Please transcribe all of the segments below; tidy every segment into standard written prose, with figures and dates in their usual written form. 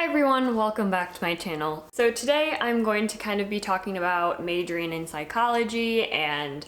Hi everyone, welcome back to my channel. So today I'm going to kind of be talking about majoring in psychology and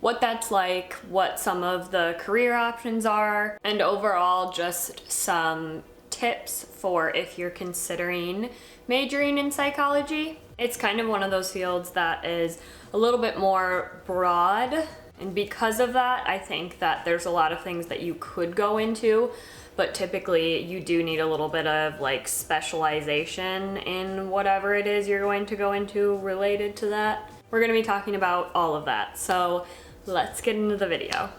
what that's like, what some of the career options are, and overall just some tips for if you're considering majoring in psychology. It's kind of one of those fields that is a little bit more broad, and because of that, I think that there's a lot of things that you could go into, but typically you do need a little bit of like specialization in whatever it is you're going to go into related to that. We're going to be talking about all of that, so let's get into the video.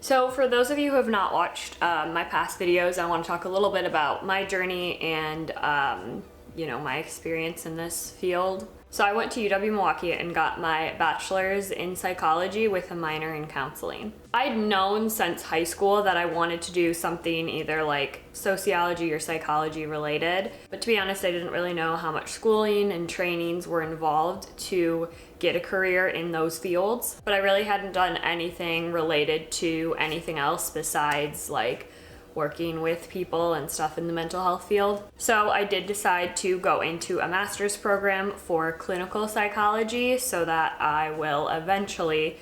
So for those of you who have not watched my past videos, I want to talk a little bit about my journey and my experience in this field. So I went to UW-Milwaukee and got my bachelor's in psychology with a minor in counseling. I'd known since high school that I wanted to do something either like sociology or psychology related, but to be honest, I didn't really know how much schooling and trainings were involved to get a career in those fields. But I really hadn't done anything related to anything else besides like working with people and stuff in the mental health field. So I did decide to go into a master's program for clinical psychology so that I will eventually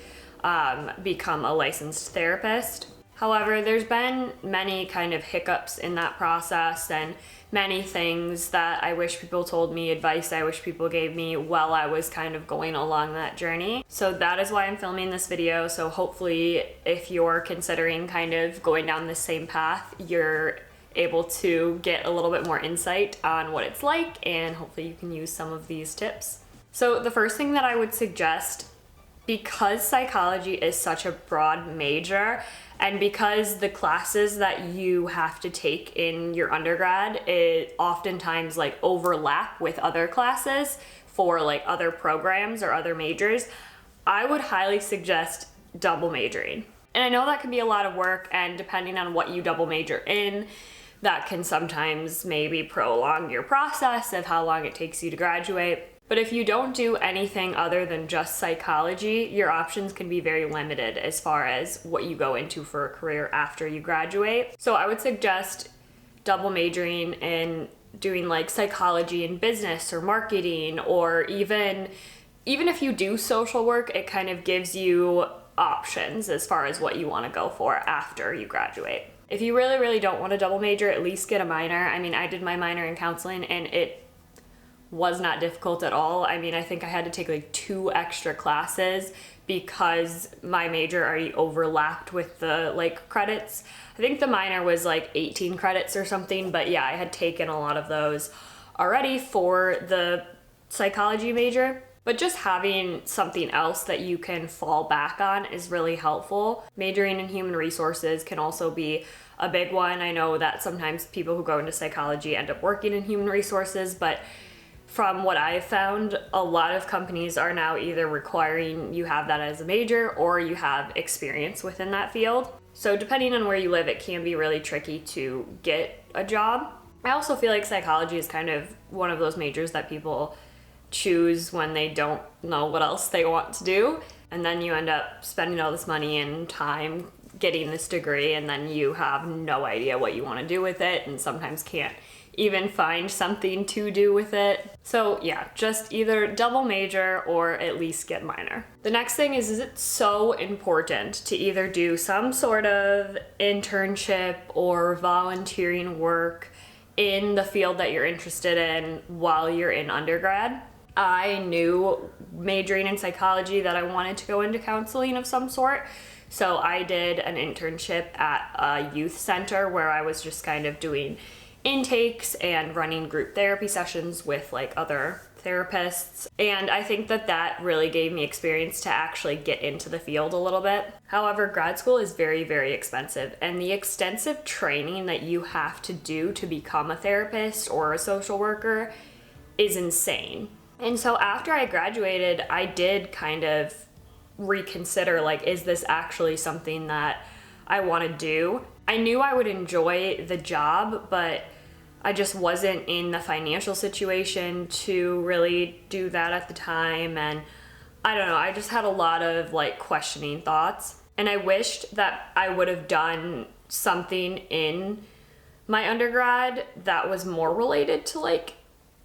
become a licensed therapist. However, there's been many kind of hiccups in that process and many things that I wish people told me, advice I wish people gave me while I was kind of going along that journey. So that is why I'm filming this video. So hopefully if you're considering kind of going down the same path, you're able to get a little bit more insight on what it's like, and hopefully you can use some of these tips. So the first thing that I would suggest, because psychology is such a broad major, and because the classes that you have to take in your undergrad, it oftentimes like overlap with other classes for like other programs or other majors, I would highly suggest double majoring. And I know that can be a lot of work, and depending on what you double major in, that can sometimes maybe prolong your process of how long it takes you to graduate. But if you don't do anything other than just psychology, your options can be very limited as far as what you go into for a career after you graduate. So I would suggest double majoring in doing like psychology and business or marketing, or even if you do social work, it kind of gives you options as far as what you want to go for after you graduate. If you really, really don't want to double major, at least get a minor. I mean, I did my minor in counseling and it was not difficult at all. I mean, I think I had to take like 2 extra classes because my major already overlapped with the like credits. I think the minor was like 18 credits or something, but yeah, I had taken a lot of those already for the psychology major. But just having something else that you can fall back on is really helpful. Majoring in human resources can also be a big one. I know that sometimes people who go into psychology end up working in human resources, but from what I've found, a lot of companies are now either requiring you have that as a major or you have experience within that field. So depending on where you live, it can be really tricky to get a job. I also feel like psychology is kind of one of those majors that people choose when they don't know what else they want to do. And then you end up spending all this money and time getting this degree, and then you have no idea what you want to do with it, and sometimes can't even find something to do with it. So yeah, just either double major or at least get minor. The next thing is it's so important to either do some sort of internship or volunteering work in the field that you're interested in while you're in undergrad. I knew majoring in psychology that I wanted to go into counseling of some sort. So I did an internship at a youth center where I was just kind of doing intakes and running group therapy sessions with like other therapists. And I think that really gave me experience to actually get into the field a little bit. However, grad school is very, very expensive, and the extensive training that you have to do to become a therapist or a social worker is insane. And so after I graduated, I did kind of reconsider, like, is this actually something that I want to do? I knew I would enjoy the job, but I just wasn't in the financial situation to really do that at the time. And I don't know, I just had a lot of like questioning thoughts. And I wished that I would have done something in My undergrad, that was more related to like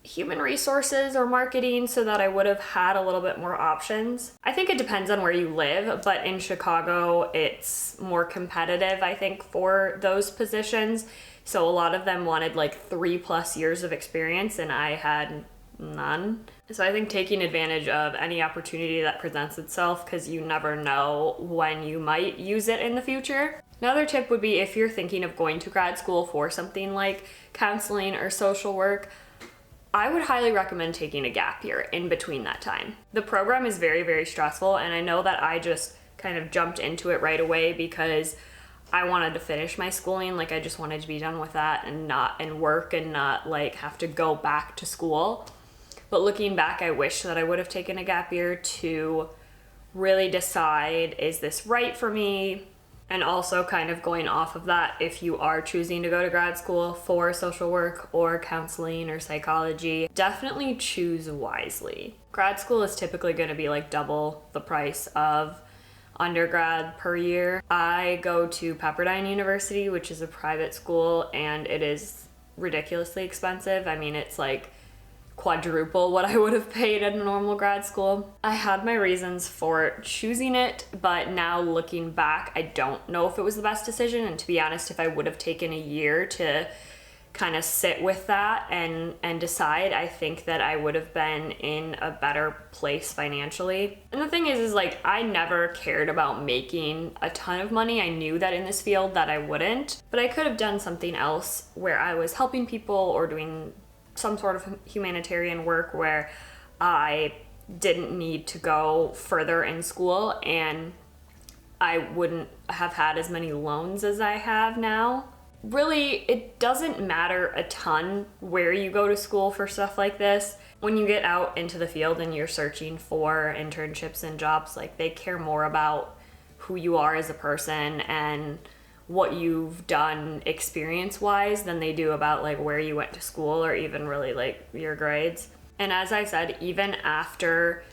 human resources or marketing, so that I would have had a little bit more options. I think it depends on where you live, but in Chicago, it's more competitive, I think, for those positions. So a lot of them wanted like 3+ years of experience, and I had none. So I think taking advantage of any opportunity that presents itself, because you never know when you might use it in the future. Another tip would be if you're thinking of going to grad school for something like counseling or social work, I would highly recommend taking a gap year in between that time. The program is very, very stressful, and I know that I just kind of jumped into it right away because I wanted to finish my schooling. Like, I just wanted to be done with that and work and not like have to go back to school. But looking back, I wish that I would have taken a gap year to really decide, is this right for me? And also kind of going off of that, if you are choosing to go to grad school for social work or counseling or psychology, definitely choose wisely. Grad school is typically going to be like double the price of undergrad per year. I go to Pepperdine University, which is a private school, and it is ridiculously expensive. I mean, it's like quadruple what I would have paid at a normal grad school. I had my reasons for choosing it, but now looking back, I don't know if it was the best decision. And to be honest, if I would have taken a year to kind of sit with that and decide, I think that I would have been in a better place financially. And the thing is like, I never cared about making a ton of money. I knew that in this field that I wouldn't, but I could have done something else where I was helping people or doing some sort of humanitarian work where I didn't need to go further in school, and I wouldn't have had as many loans as I have now. Really, it doesn't matter a ton where you go to school for stuff like this. When you get out into the field and you're searching for internships and jobs, like, they care more about who you are as a person and what you've done experience-wise than they do about like where you went to school or even really like your grades. And as I said, even after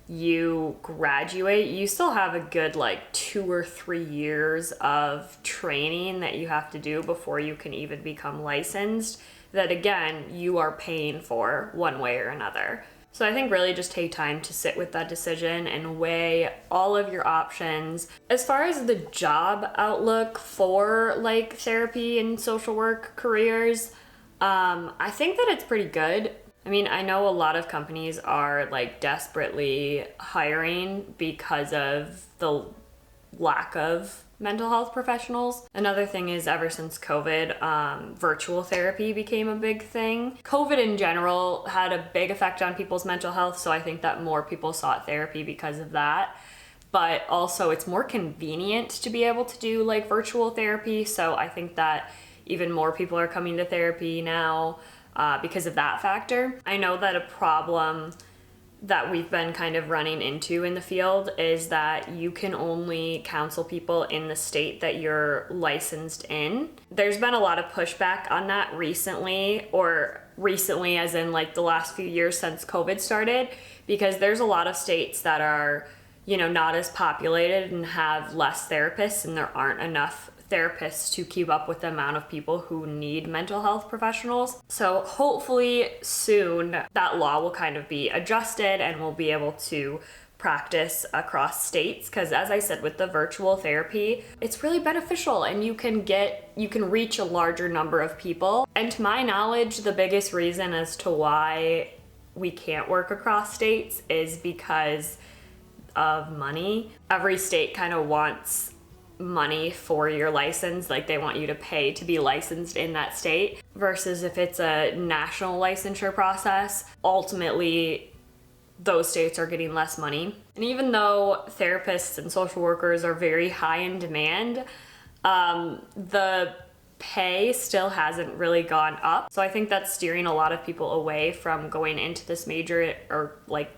you graduate, you still have a good like 2 or 3 years of training that you have to do before you can even become licensed, that again, you are paying for one way or another. So I think really just take time to sit with that decision and weigh all of your options. As far as the job outlook for like therapy and social work careers, I think that it's pretty good. I mean, I know a lot of companies are like desperately hiring because of the lack of mental health professionals. Another thing is, ever since COVID, virtual therapy became a big thing. COVID in general had a big effect on people's mental health, so I think that more people sought therapy because of that. But also it's more convenient to be able to do like virtual therapy, so I think that even more people are coming to therapy now because of that factor. I know that a problem that we've been kind of running into in the field is that you can only counsel people in the state that you're licensed in. There's been a lot of pushback on that recently, or recently as in like the last few years since COVID started, because there's a lot of states that are, you know, not as populated and have less therapists, and there aren't enough therapists to keep up with the amount of people who need mental health professionals. So hopefully soon that law will kind of be adjusted and we'll be able to practice across states, because as I said, with the virtual therapy, it's really beneficial and you can reach a larger number of people. And to my knowledge, the biggest reason as to why we can't work across states is because of money. Every state kind of wants money for your license, like they want you to pay to be licensed in that state, versus if it's a national licensure process, ultimately those states are getting less money. And even though therapists and social workers are very high in demand, the pay still hasn't really gone up. So I think that's steering a lot of people away from going into this major, or like,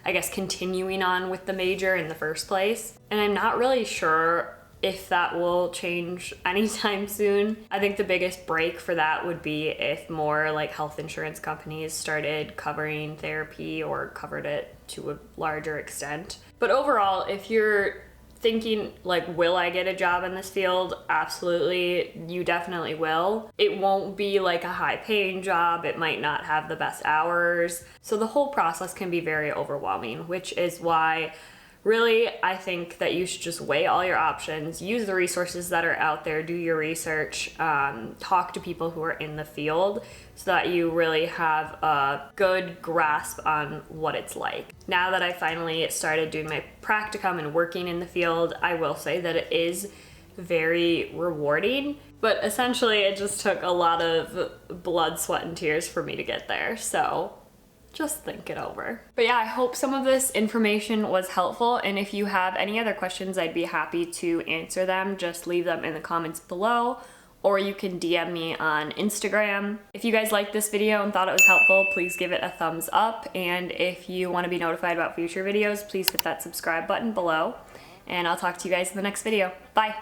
I guess, continuing on with the major in the first place. And I'm not really sure if that will change anytime soon. I think the biggest break for that would be if more like health insurance companies started covering therapy or covered it to a larger extent. But overall, if you're thinking like, will I get a job in this field? Absolutely, you definitely will. It won't be like a high paying job. It might not have the best hours. So the whole process can be very overwhelming, which is why really, I think that you should just weigh all your options, use the resources that are out there, do your research, talk to people who are in the field so that you really have a good grasp on what it's like. Now that I finally started doing my practicum and working in the field, I will say that it is very rewarding, but essentially it just took a lot of blood, sweat, and tears for me to get there. So just think it over. But yeah, I hope some of this information was helpful, and if you have any other questions, I'd be happy to answer them. Just leave them in the comments below, or you can DM me on Instagram. If you guys liked this video and thought it was helpful, please give it a thumbs up, and if you want to be notified about future videos, please hit that subscribe button below, and I'll talk to you guys in the next video. Bye!